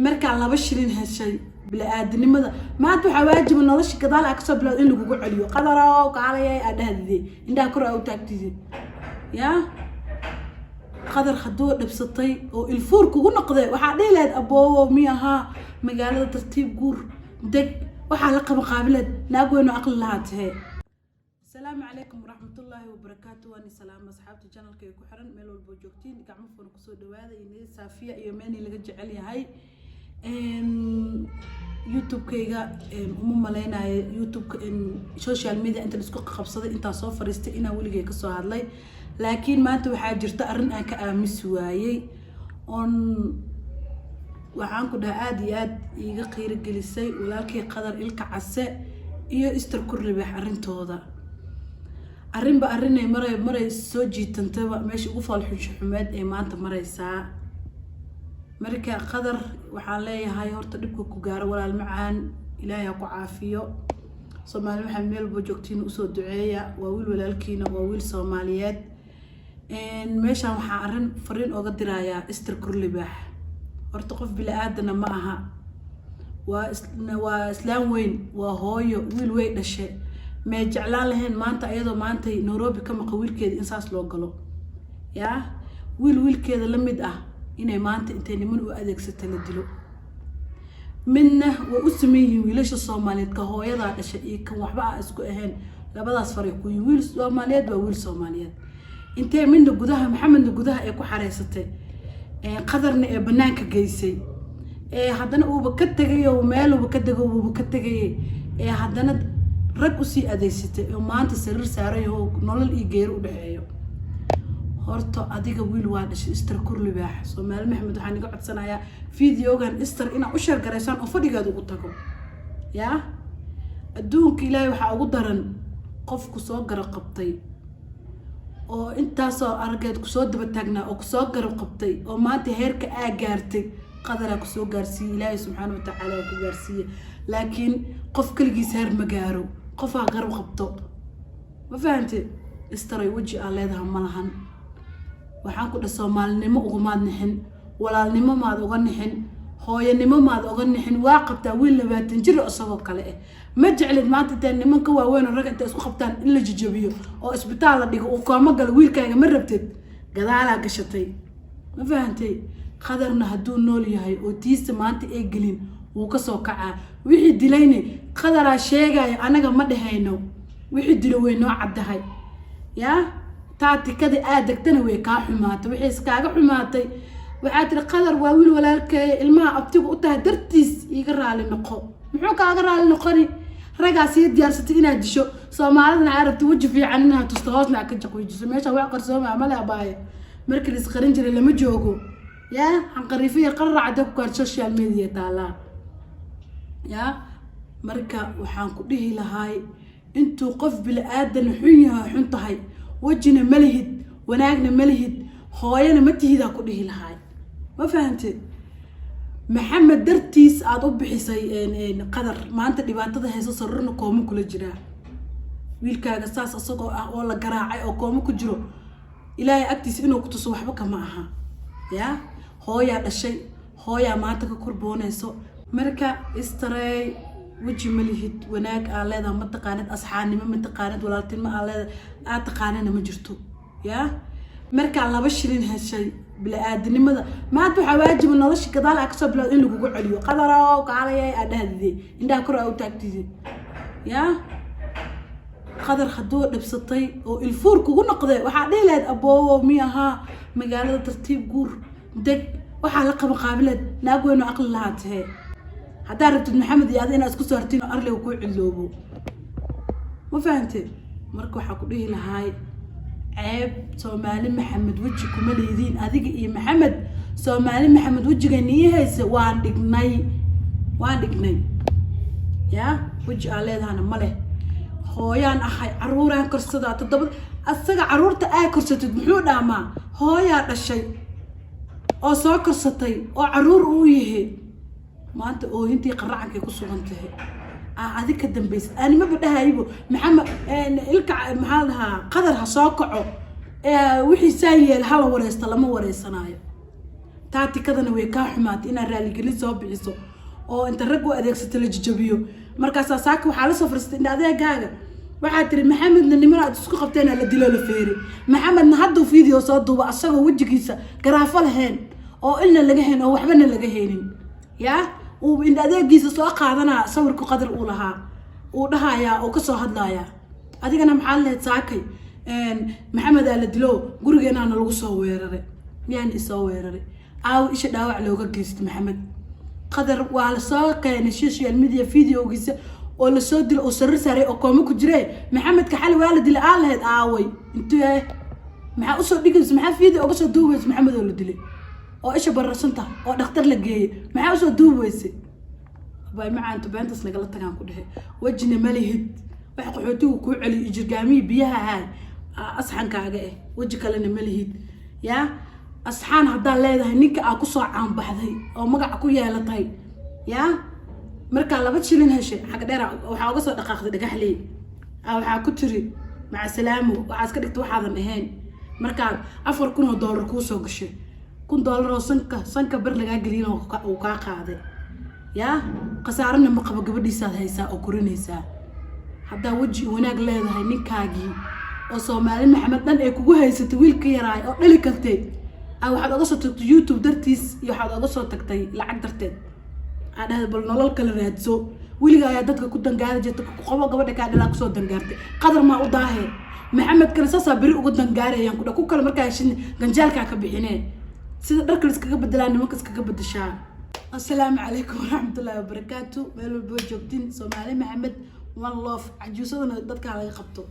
marka laba shilin heshay bini'aadanimada maanta waxa waajib nolosha gadaal ka soo bilowday in lagu celiyo qadaro kaalay adahadii inda kor u taagtid ya qadar hadoo dhabsatay oo ilfuur kugu noqday waxa dheelaad aboo miyaha magaalada tartiib guur deg waxa la qaba qaabilad naagweeno aqal lahaatay السلام عليكم ورحمة الله وبركاته وأنا سلام أصحابتي channel كي كحرن ميل والبوجوكتين قاعد مفهوم كسر دواء إني صافية يومين اللي جت عليها هاي يوتيوب كيجا ملينا يوتيوب سوشيال ميديا أنت نسكو خبصة أنت صوفر استئنا واللي جاي كسر هذلي لكن ما أنت وحاجر تقرن أك مسواي on وعنكو ده عادي يجي قير الجلسي ولكن قدر إلك عسى يستر كل ربح أرنت هذا أرين بأرين مرة سوجي تنتبه ماشي وفال حش حماد ما أنت مرة ساعة مركا قدر وحالي هاي هرت دبكو كجار ولا المعان إلهي أقو عافية صومالي محمل بوجوكتين أسود دعية وويل ولا الكينا وويل صوماليات إن ماشي محارن فرين أقدر يا استر كل باح ارتقف بالآدنا معها وإسلام وين وهاي ويل الشيء ما جعلان لهن ما أنت أيضا ما أنت نيروبي كم قويل كده إنساس لوجلو يا ويل كده لمد إنه ما أنت من وأديك ستندلو منه وأسميه ويلش الصوماليات كهوية ذا الشيء كوحبا أسكو أهين لبدا فريق ويل صوماليات وويل صوماليات أنت من جودها محمد جودها يكو حريصته قدرنا بنانك جيسي هذانا وبكتجي ومال وبكتجي وبكتجي هذانا ركوسي أديسته وما أنت سرير ساري هو نول إيجير وبحيو هرتو أديك ويل وادش استر كل باح سومال محمد حاني قعد سنايا فيديو كان استر إنا أشر جريسان أفضي قادو قطعكم يا الدون كلاي وحا قدرن قف كسوق رقبتي أو أنت صار أرجع كسود بتجنا أو كسوق رقبتي أو ما أنت هيرك أجرتي قدرك كسوق جرسي لا سبحانه وتعالى كجرسي لكن قف كل جسر مجارو قفا قرب خبطه ما فهمتي استري وجهي على هذا ملهن waxaan ku dhaso maalnimo ugu maad nixin walaalnimo maad uga nixin hooyanimo maad uga nixin waa qabtaa wiil 20 jir asagoo kale ah ma jeclid maanta taan nimanka waaweyn rag inta isku qabtaan in la jijabiyo oo isbitaal la dhigo oo kaama gal wiilkaaga ma rabtid gadaala gashatay ma fahantay qadarna haduu nool yahay oo tiisa maanta ay gelin uu ka soo kacaa wixii dilayne qadara sheegay anaga ma dhahayno wixii dilo way noo cadahay ya taati kada aadagtana way ka xumaatay wixii iskaaga xumaatay waxa tir qadar waa wiil walaalkay ilmaha abtigu u tahay dartiis iga raali noqo muxuu kaaga raali noqoni ragaasi diyaarsatay inaad disho Soomaalidana arabti waji fiican inaad tusto hoosna ka jaqwijiso meesha wax qarsooma amal abaay markii la isqarin jiray lama joogo ya han qariifay qarracda ku kar social media taala ya marka waxaan ku dhihi lahaay intuu qof bil aadan xun yahay xun tahay وجهنا ملهد وناقنا ملهد هواينا متهدا كله لهاي ما فهمت محمد درتيس أطب حسي قدر ما أنت اللي بعد هذا هيصير صرنا قوم كل جرا ويلك قصاص الصقع والله جراعي أو قوم كجرو إلهي أكتس إنه كنت صوحبك معها يا هوايا الشيء هوايا ما أنت كقربونه سو مركا استري وجه ملهد وناك على هذا منطقة أصحاني من منطقة ولا تلمع على أعتقاننا مجرتو يا مركع الله بشرين هالشيء بالآدم ما أنتوا حواجب من الله كذا لا أكسب لا إنه يقول عليه قدره وكعلى أدهذي عندها كرة أو تكتيزي يا قدر خدوه لبسطي والفورك وقلنا قضي وحدي لاد أبوه مياها مجال ترتيب جور دك وحلقة مقابلة ناقوا إنه أقل لهاتها هدارت محمد يادين اسكو سارتين ارلي وكو علوبو ما فهمتي marka waxa ku dhihi lahaay ceeb Soomaali Maxamed waji kuma leedin adiga iyo Maxamed Soomaali Maxamed wajiga niyaheesa waan dhignay ya waji aleedana male hooyaan ahay caruuraan korsada toddoba asaga caruurta ay korsatid muxuu dhaamaa hooyaa dhashay oo soo korsatay oo caruur uu yahay maanta oo intii qaracanka ku sugantahay adika dambeys ani ma badahaybo maxamed ilka maxaalaha qadar ha soo kaco wixii saayeel hala wareesta lama wareysanayo taati kadana way ka xumaatay ina raali gelin soo bixiso oo inta rag u adeegsato la jijabiyo markaas saaka waxa la soo farstay in adeegaaga waxa tiri maxamedna niman aad isku qabteen la dilo la feeri maxamedna hadda video soo duuba asagoo wajigiisa garaafo lahayn oo ilna laga heen oo waxbana laga heenin yaa uu in adeegiisa soo qaadana sawirku qadar uu lahaa uu dhahayaa oo ka soo hadlaaya adigana maxaa leed saakay maxamed ala dilo gurigeena lagu soo weeraray miyaan isoo weeraray aaw isha dhaawac looga geystay maxamed qadar waa la soo keenay social media videogiisa oo la soo dilo oo sarir saaray oo kooma ku jiray maxamed ka xal waa la dilay aalaheed aaway intee maxaa u soo dhigaysa maxaa video uga soo duubaysa maxamed oo la dilay oo isha barasanta oo dhakhtar la geeyay maxaa u soo duubaysa bay macaan tubaantas naga la tagaan ku dhahay wajina malihid wax qaxootigu ku celi jirgaamii biyaha haa asxankaaga waji kalena malihid yaa asxaan hadaa leedahay ninka aa ku soo caan baxday oo magac ku yeelatay yaa marka laba shilin heshay xaq dheer waxa uga soo dhaqaaqday dhagaxley waxa ku tiri maca salaamo waxa iska dhigtay waxaadan ahayn marka $4,000 ku soo gashay $1,000 oo sanka bar laga gelin oo ka qaaday yaa qasaarna ma qabo gabadhiisa haysa oo korinaysa hadaa waji wanaag leedahay ninkaagii oo Soomaali Maxamed dan ay kugu haysatay wiilka yaraay oo dhali kartay waxaad uga soo tagtay YouTube dartiis iyo waxaad uga soo tagtay lacag darteed aad bal nolol kala raadso wiliga ayaa dadka ku dangaar jirta ku qabo gabadha ka dhalaa ku soo dangaartay qadar ma u daahe maxamed kale saasa bari ugu dangaarayaan ku kale markaa shin ganjaalka ka bixinee sida dharka iskaga bedelaan nimanka iskaga bedeshaa assalaamu calaykum waraxmatullaahi wabarakaatu meel walba joogtiin Soomaali Maxamed one love cajuusadana dadka laga qabto